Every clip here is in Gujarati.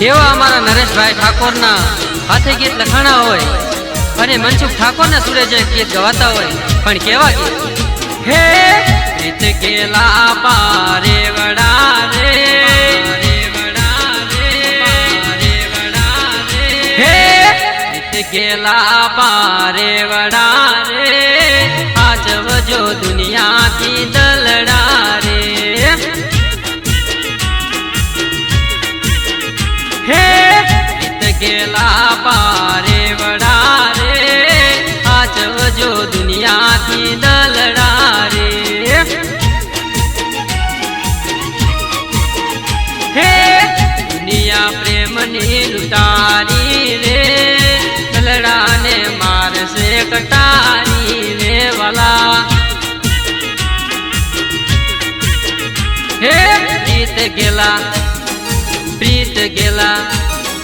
એવા અમારા નરેશભાઈ ઠાકોરના હાથે ગીત લખાણા હોય અને મનસુખ ઠાકોરના સુરે જે ગીત ગવાતા હોય, પણ કેવા ગીત! હે રીત કેલા પારે વડા રે, હે રીત કેલા પારે વડા રે, આચવજો દુનિયાથી દલડા રે. હે રીત કેલા પારે વડા રે, આચવજો દુનિયાથી દલડા રે. હે દુનિયા પ્રેમની લૂંટારી રે, દલડાને મારશે કટારી રે વાલા. હે પ્રીત ગેલા, પ્રીત ગેલા,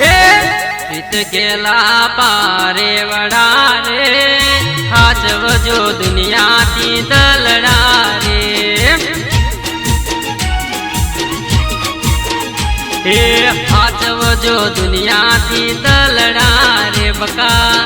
હે પ્રીત ગેલા પારે વડા રે, હાચવજો દુનિયાથી દલડા રે. હે હાચવજો દુનિયાથી દલડા રે બકા.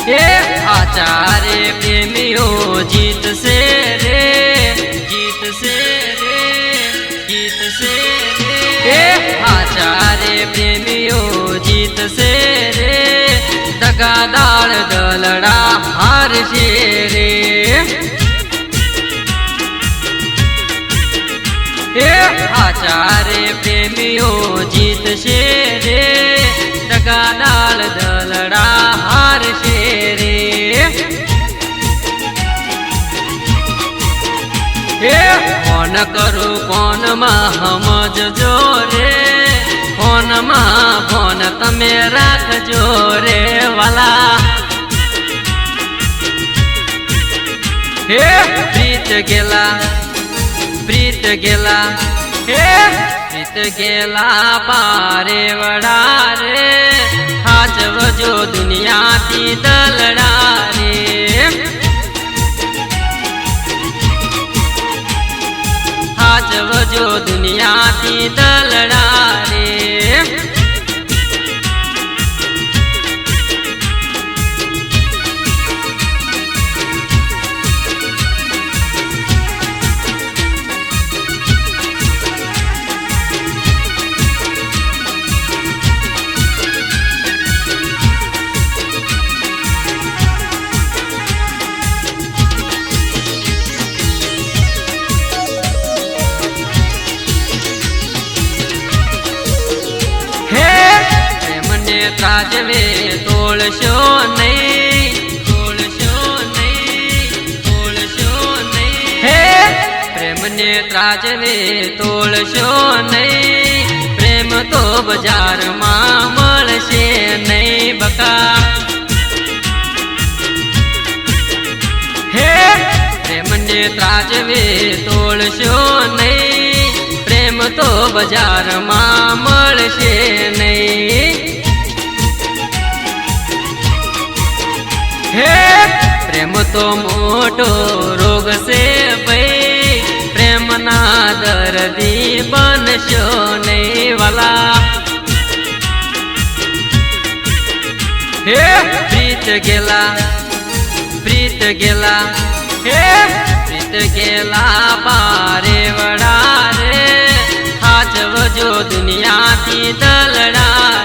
હે આચારે પ્રેમીઓ જીતશે રે, જીતશે રે, જીતશે રે. હે આચારે પ્રેમીઓ જીતશે રે, દગાદાર દલડા હારશે રે. હે આચારે પ્રેમીઓ જીતશે રે, દગાદાર દલડા હારશે રે. હે કોણ કરું કોનમાં સમજજો રે, ફોનમાં ફોન તમે રાખજો રે વાલા. હે પ્રીત ગેલા, પ્રીત ગેલા, હે પ્રીત ગેલા પારે વડા રે, હાચવજો દુનિયાથી દલડા રે. હાચવજો દુનિયાથી દલડા રે. ત્રાજવે તોળશો નહીં, તોળશો નહીં, તોળશો નહીં. હે પ્રેમને ત્રાજવે તોળશો નહીં, પ્રેમ તો બજારમાં મળશે નહીં બકા. હે પ્રેમને ત્રાજવે તોળશો નહીં, પ્રેમ તો બજારમાં મળશે નહીં. હે પ્રેમ તો મોટો રોગ છે ભાઈ, પ્રેમના દર્દી બનશો નહીં વાલા. હે પ્રીત ગેલા, પ્રીત ગેલા, હે પ્રીત ગેલા પારે વડા રે, હાચવજો દુનિયાથી દલડા